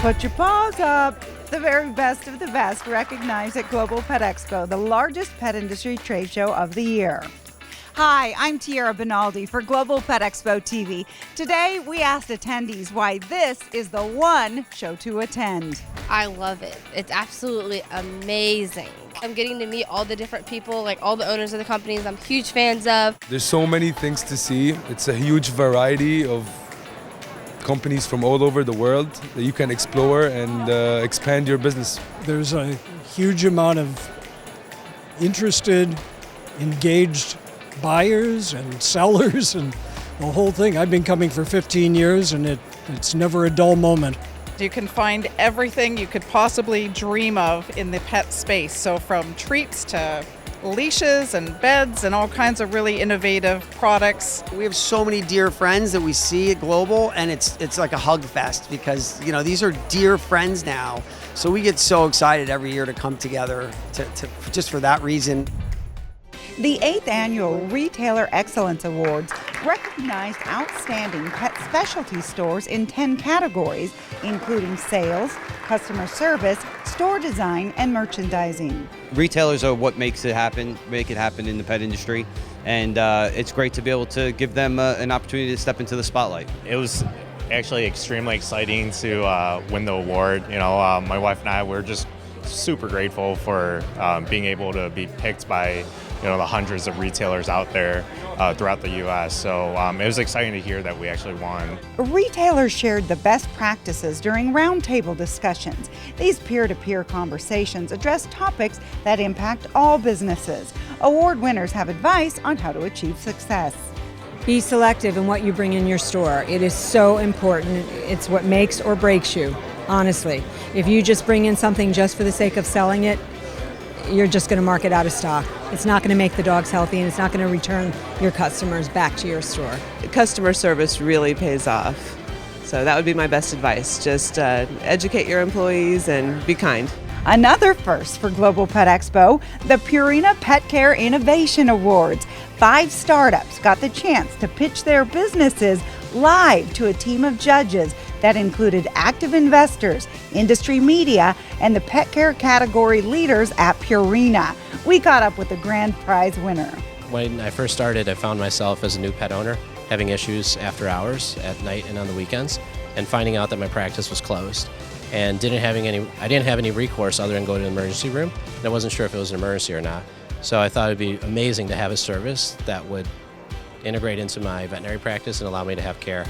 Put your paws up. The very best of the best recognized at Global Pet Expo, the largest pet industry trade show of the year. Hi, I'm Tierra Bonaldi for Global Pet Expo TV. Today, we asked attendees why this is the one show to attend. I love it. It's absolutely amazing. I'm getting to meet all the different people, like all the owners of the companies I'm huge fans of. There's so many things to see. It's a huge variety of companies from all over the world that you can explore and expand your business. There's a huge amount of interested, engaged buyers and sellers and the whole thing. I've been coming for 15 years and it's never a dull moment. You can find everything you could possibly dream of in the pet space. So from treats to leashes and beds and all kinds of really innovative products. We have so many dear friends that we see at Global, and it's like a hug fest because, you know, these are dear friends now. So we get so excited every year to come together to just for that reason. The 8th Annual Retailer Excellence Awards recognized outstanding pet specialty stores in 10 categories, including sales, customer service, store design, and merchandising. Retailers are what make it happen in the pet industry, and it's great to be able to give them an opportunity to step into the spotlight. It was actually extremely exciting to win the award. You know, my wife and I were just super grateful for being able to be picked by the hundreds of retailers out there throughout the U.S. So it was exciting to hear that we actually won. Retailers shared the best practices during roundtable discussions. These peer-to-peer conversations address topics that impact all businesses. Award winners have advice on how to achieve success. Be selective in what you bring in your store. It is so important. It's what makes or breaks you, honestly. If you just bring in something just for the sake of selling it, you're just going to mark it out of stock. It's not going to make the dogs healthy, and it's not going to return your customers back to your store. Customer service really pays off. So that would be my best advice. Just educate your employees and be kind. Another first for Global Pet Expo, the Purina Pet Care Innovation Awards. 5 startups got the chance to pitch their businesses live to a team of judges that included active investors, industry media, and the pet care category leaders at Purina. We caught up with the grand prize winner. When I first started, I found myself as a new pet owner having issues after hours, at night and on the weekends, and finding out that my practice was closed. And I didn't have any recourse other than go to the emergency room, and I wasn't sure if it was an emergency or not. So I thought it'd be amazing to have a service that would integrate into my veterinary practice and allow me to have care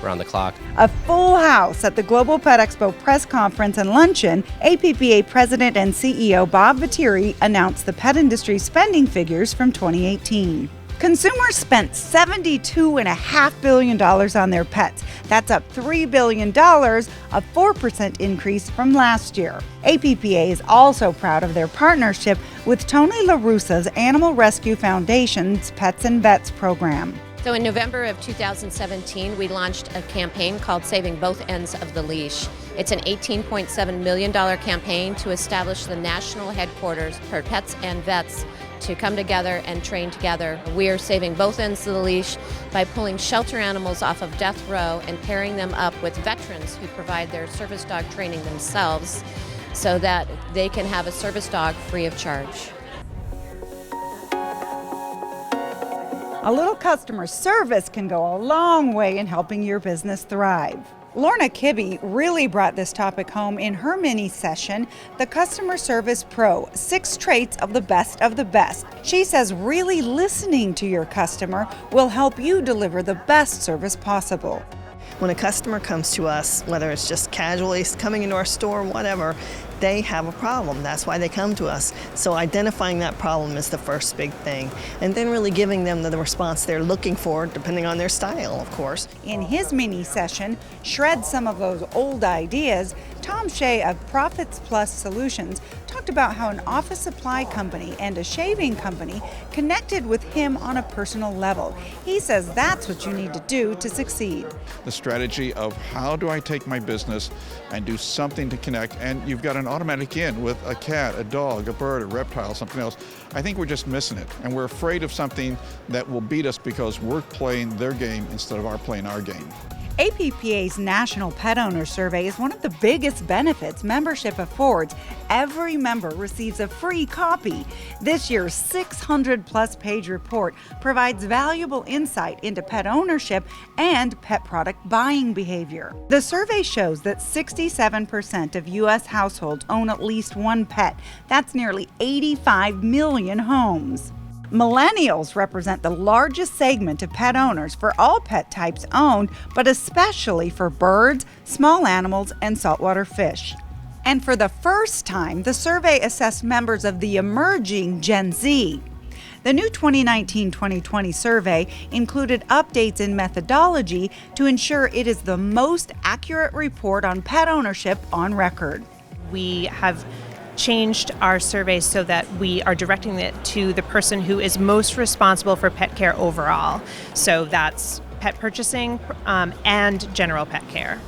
around the clock. A full house at the Global Pet Expo press conference and luncheon. APPA President and CEO Bob Viteri announced the pet industry spending figures from 2018. Consumers spent $72.5 billion on their pets. That's up $3 billion, a 4% increase from last year. APPA is also proud of their partnership with Tony La Russa's Animal Rescue Foundation's Pets and Vets program. So in November of 2017, we launched a campaign called Saving Both Ends of the Leash. It's an $18.7 million campaign to establish the national headquarters for pets and vets to come together and train together. We're saving both ends of the leash by pulling shelter animals off of death row and pairing them up with veterans who provide their service dog training themselves so that they can have a service dog free of charge. A little customer service can go a long way in helping your business thrive. Lorna Kibbe really brought this topic home in her mini session, The Customer Service Pro, 6 Traits of the Best of the Best. She says really listening to your customer will help you deliver the best service possible. When a customer comes to us, whether it's just casually coming into our store, whatever, they have a problem. That's why they come to us. So identifying that problem is the first big thing. And then really giving them the response they're looking for, depending on their style, of course. In his mini session, Shred Some of Those Old Ideas, Tom Shay of Profits Plus Solutions talked about how an office supply company and a shaving company connected with him on a personal level. He says that's what you need to do to succeed. The strategy of how do I take my business and do something to connect, and you've got an automatic in with a cat, a dog, a bird, a reptile, something else. I think we're just missing it, and we're afraid of something that will beat us because we're playing their game instead of our playing our game. APPA's National Pet Owner Survey is one of the biggest benefits membership affords. Every member receives a free copy. This year's 600-plus page report provides valuable insight into pet ownership and pet product buying behavior. The survey shows that 67% of U.S. households own at least one pet. That's nearly 85 million homes. Millennials represent the largest segment of pet owners for all pet types owned, but especially for birds, small animals, and saltwater fish. And for the first time, the survey assessed members of the emerging Gen Z. The new 2019-2020 survey included updates in methodology to ensure it is the most accurate report on pet ownership on record. We have changed our survey so that we are directing it to the person who is most responsible for pet care overall. So that's pet purchasing and general pet care.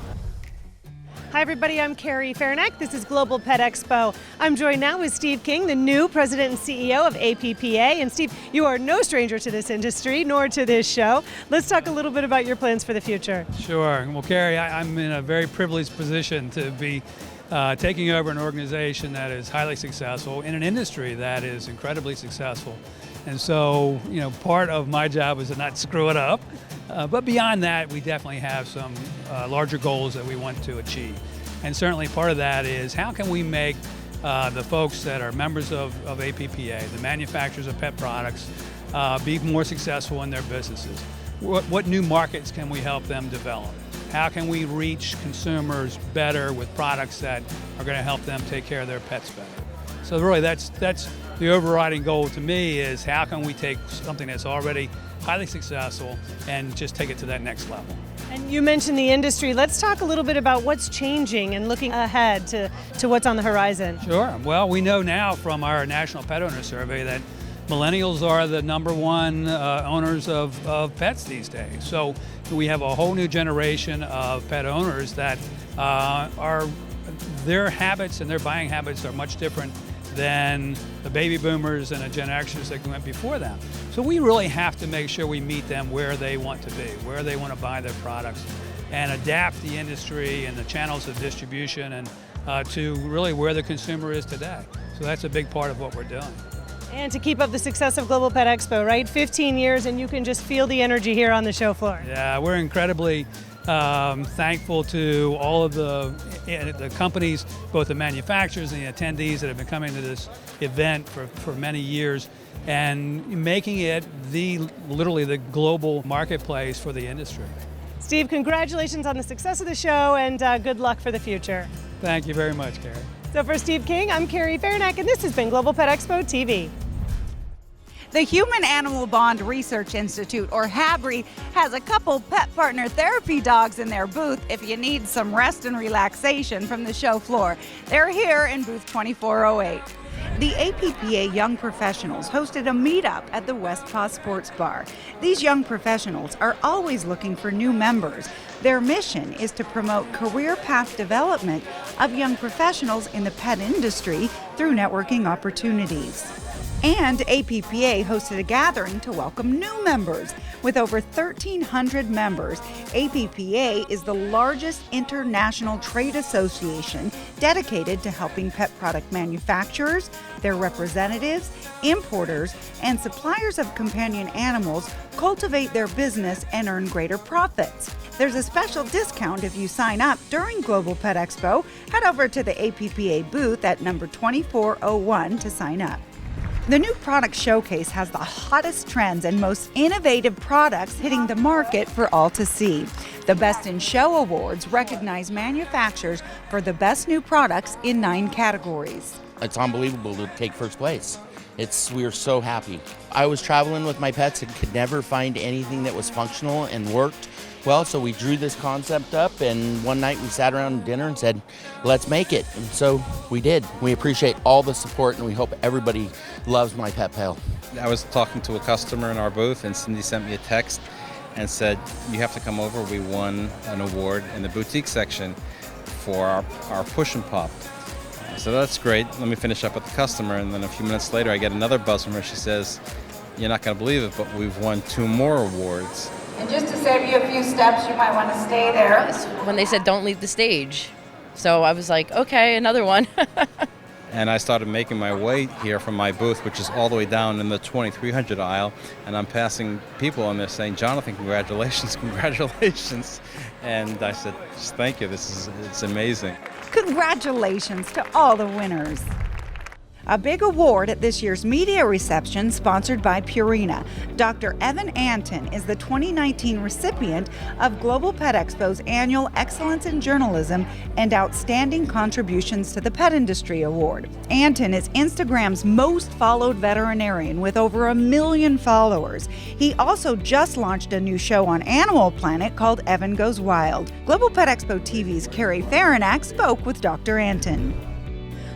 Hi everybody, I'm Carrie Fairneck. This is Global Pet Expo. I'm joined now with Steve King, the new president and CEO of APPA. And Steve, you are no stranger to this industry, nor to this show. Let's talk a little bit about your plans for the future. Sure. Well, Carrie, I'm in a very privileged position to be taking over an organization that is highly successful in an industry that is incredibly successful. And so, part of my job is to not screw it up. But beyond that, we definitely have some larger goals that we want to achieve. And certainly part of that is how can we make the folks that are members of APPA, the manufacturers of pet products, be more successful in their businesses? What new markets can we help them develop? How can we reach consumers better with products that are going to help them take care of their pets better? So really that's the overriding goal to me, is how can we take something that's already highly successful and just take it to that next level. And you mentioned the industry. Let's talk a little bit about what's changing and looking ahead to what's on the horizon. Sure. Well, we know now from our National Pet Owner Survey that millennials are the number one owners of pets these days. So we have a whole new generation of pet owners that their habits and their buying habits are much different than the baby boomers and the Gen Xers that went before them. So we really have to make sure we meet them where they want to be, where they want to buy their products, and adapt the industry and the channels of distribution and to really where the consumer is today. So that's a big part of what we're doing. And to keep up the success of Global Pet Expo, right? 15 years and you can just feel the energy here on the show floor. Yeah, we're incredibly thankful to all of the companies, both the manufacturers and the attendees that have been coming to this event for many years and making it literally the global marketplace for the industry. Steve, congratulations on the success of the show and good luck for the future. Thank you very much, Carrie. So for Steve King, I'm Carrie Fairneck, and this has been Global Pet Expo TV. The Human Animal Bond Research Institute, or HABRI, has a couple pet partner therapy dogs in their booth if you need some rest and relaxation from the show floor. They're here in booth 2408. The APPA Young Professionals hosted a meetup at the West Paws Sports Bar. These young professionals are always looking for new members. Their mission is to promote career path development of young professionals in the pet industry through networking opportunities. And APPA hosted a gathering to welcome new members. With over 1,300 members, APPA is the largest international trade association dedicated to helping pet product manufacturers, their representatives, importers, and suppliers of companion animals cultivate their business and earn greater profits. There's a special discount if you sign up during Global Pet Expo. Head over to the APPA booth at number 2401 to sign up. The new product showcase has the hottest trends and most innovative products hitting the market for all to see. The Best in Show Awards recognize manufacturers for the best new products in 9 categories. It's unbelievable to take first place. We are so happy. I was traveling with my pets and could never find anything that was functional and worked well, so we drew this concept up, and one night we sat around dinner and said, let's make it. And so we did. We appreciate all the support, and we hope everybody loves My Pet Pal. I was talking to a customer in our booth, and Cindy sent me a text and said, you have to come over. We won an award in the boutique section for our push and pop. So that's great. Let me finish up with the customer, and then a few minutes later I get another buzz from her. She says, you're not going to believe it, but we've won 2 more awards And just to save you a few steps, you might want to stay there. When they said don't leave the stage. So I was like, okay, another one. And I started making my way here from my booth, which is all the way down in the 2300 aisle, and I'm passing people and they're saying, Jonathan, congratulations, congratulations. And I said, just thank you, it's amazing. Congratulations to all the winners. A big award at this year's media reception sponsored by Purina. Dr. Evan Antin is the 2019 recipient of Global Pet Expo's annual Excellence in Journalism and Outstanding Contributions to the Pet Industry Award. Antin is Instagram's most followed veterinarian with over 1 million followers. He also just launched a new show on Animal Planet called Evan Goes Wild. Global Pet Expo TV's Carrie Fahrenack spoke with Dr. Antin.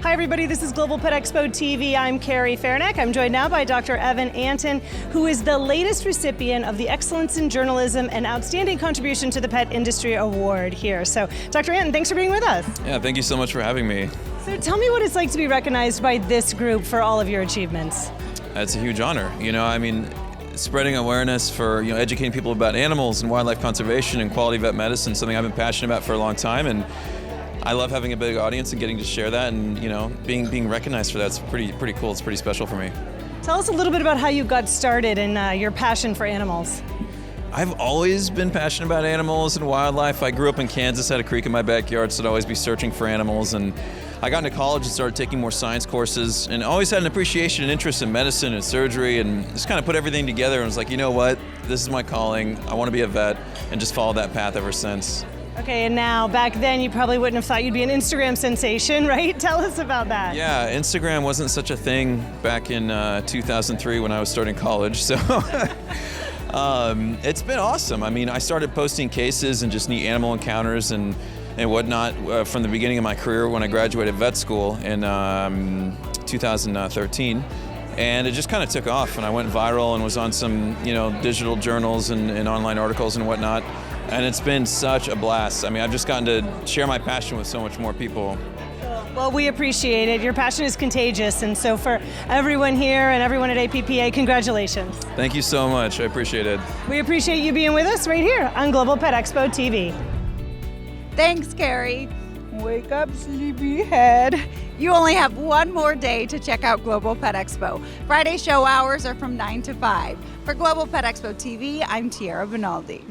Hi everybody, this is Global Pet Expo TV. I'm Carrie Fahrenack. I'm joined now by Dr. Evan Antin, who is the latest recipient of the Excellence in Journalism and Outstanding Contribution to the Pet Industry Award here. So, Dr. Antin, thanks for being with us. Yeah, thank you so much for having me. So tell me what it's like to be recognized by this group for all of your achievements. It's a huge honor. Spreading awareness for, educating people about animals and wildlife conservation and quality vet medicine, something I've been passionate about for a long time, and I love having a big audience and getting to share that, and being recognized for that's pretty cool. It's pretty special for me. Tell us a little bit about how you got started and your passion for animals. I've always been passionate about animals and wildlife. I grew up in Kansas, had a creek in my backyard, so I'd always be searching for animals. And I got into college and started taking more science courses, and always had an appreciation and interest in medicine and surgery, and just kind of put everything together and was like, you know what, this is my calling. I want to be a vet, and just followed that path ever since. Okay, and now, back then, you probably wouldn't have thought you'd be an Instagram sensation, right? Tell us about that. Yeah, Instagram wasn't such a thing back in 2003 when I was starting college, so it's been awesome. I mean, I started posting cases and just neat animal encounters and whatnot from the beginning of my career when I graduated vet school in 2013. And it just kind of took off, and I went viral and was on some, digital journals and online articles and whatnot. And it's been such a blast. I mean, I've just gotten to share my passion with so much more people. Well, we appreciate it. Your passion is contagious. And so for everyone here and everyone at APPA, congratulations. Thank you so much. I appreciate it. We appreciate you being with us right here on Global Pet Expo TV. Thanks, Carrie. Wake up, sleepyhead. You only have one more day to check out Global Pet Expo. Friday show hours are from 9 to 5. For Global Pet Expo TV, I'm Tierra Bonaldi.